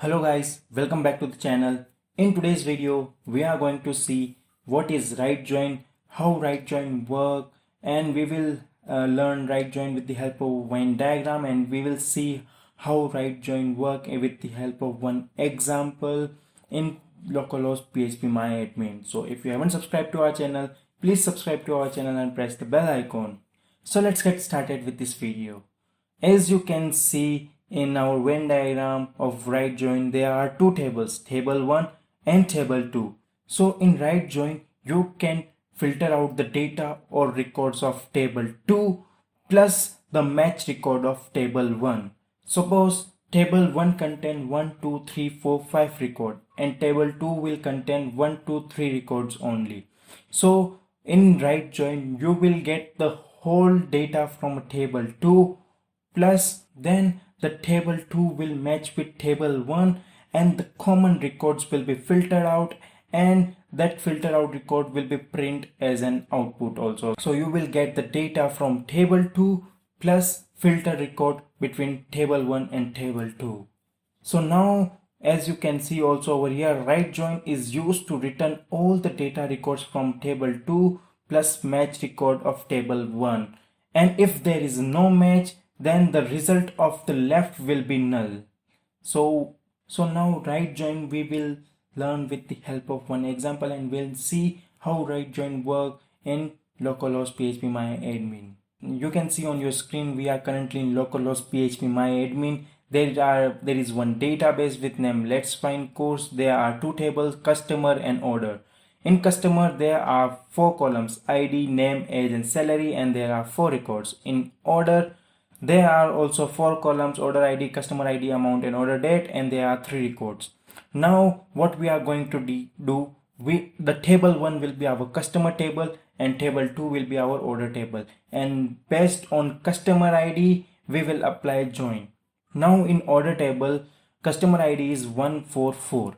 Hello guys, welcome back to the channel. In today's video, we are going to see what is right join, how right join work, and we will learn right join with the help of Venn diagram, and we will see how right join work with the help of one example in localhost PHP MyAdmin. So if you haven't subscribed to our channel, please subscribe to our channel and press the bell icon. So let's get started with this video. As you can see in our Venn diagram of right join, there are two tables, table 1 and table 2. So in right join, you can filter out the data or records of table 2 plus the match record of table 1. Suppose table 1 contain 1, 2, 3, 4, 5 record and table 2 will contain 1, 2, 3 records only. So in right join, you will get the whole data from table 2 plus then the table 2 will match with table 1 and the common records will be filtered out, and that filter out record will be print as an output also. So you will get the data from table 2 plus filter record between table 1 and table 2. So now as you can see also over here, right join is used to return all the data records from table 2 plus match record of table 1, and if there is no match, then the result of the left will be null. So now right join we will learn with the help of one example, and we'll see how right join work in localhost PHP MyAdmin. You can see on your screen we are currently in localhost PHP MyAdmin. There is one database with name Let's Find course. There are two tables, customer and order. In customer there are 4 columns, ID, name, age and salary, and there are 4 records. In order there are also 4 columns, order ID, customer ID, amount and order date, and there are 3 records. Now what we are going to do, the table 1 will be our customer table and table 2 will be our order table, and based on customer ID we will apply join. Now in order table, customer ID is 144,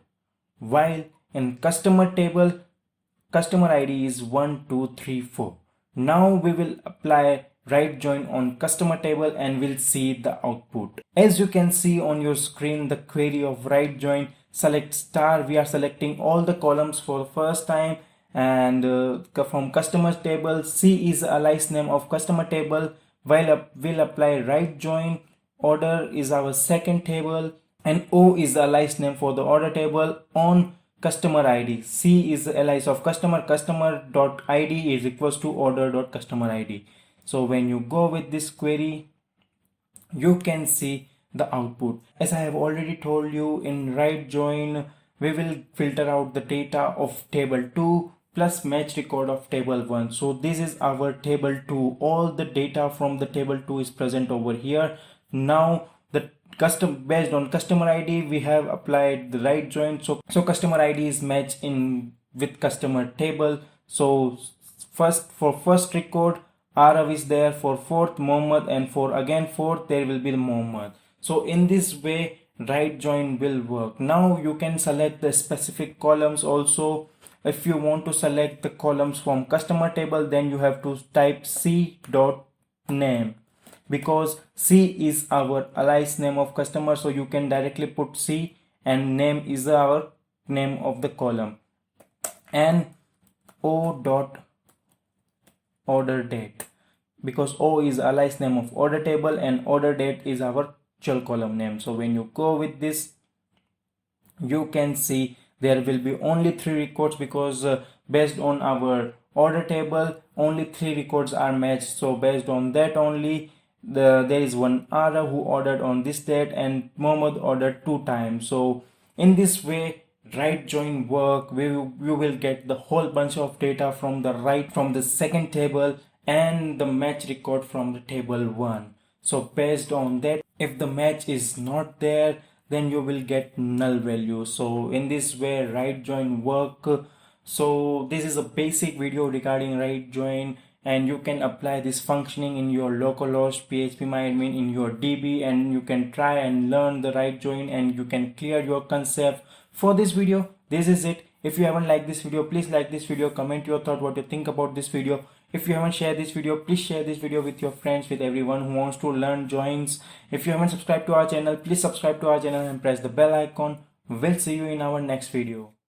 while in customer table customer ID is 1234. Now we will apply right join on customer table and we'll see the output. As you can see on your screen, the query of right join, select star, we are selecting all the columns for the first time, and from customer table, C is alias name of customer table, while we'll apply right join. Order is our second table, and O is the alias name for the order table on customer ID. C is the alias of customer.id is equals to order.customer ID. So when you go with this query, you can see the output. As I have already told you, in right join we will filter out the data of table 2 plus match record of table 1. So this is our table 2. All the data from the table 2 is present over here. Now the based on customer ID we have applied the right join. So customer ID is matched in with customer table. So for first record Arav is there, for fourth Mohammed, and for again fourth there will be the Mohammed. So in this way right join will work. Now you can select the specific columns also. If you want to select the columns from customer table, then you have to type C dot name, because C is our alias name of customer, so you can directly put C, and name is our name of the column, and O dot order date, because O is alias name of order table and order date is our actual column name. So when you go with this, you can see there will be only 3 records, because based on our order table only 3 records are matched. So based on that only there is one Ara who ordered on this date and Mohammed ordered 2 times. So in this way right join work. You will get the whole bunch of data from the second table and the match record from the table 1. So based on that, if the match is not there, then you will get null value. So in this way right join work. So this is a basic video regarding right join, and you can apply this functioning in your localhost PHP MyAdmin in your DB, and you can try and learn the right join and you can clear your concept. For this video, this is it. If you haven't liked this video, please like this video, comment your thought, what you think about this video. If you haven't shared this video, please share this video with your friends, with everyone who wants to learn joins. If you haven't subscribed to our channel, please subscribe to our channel and press the bell icon. We'll see you in our next video.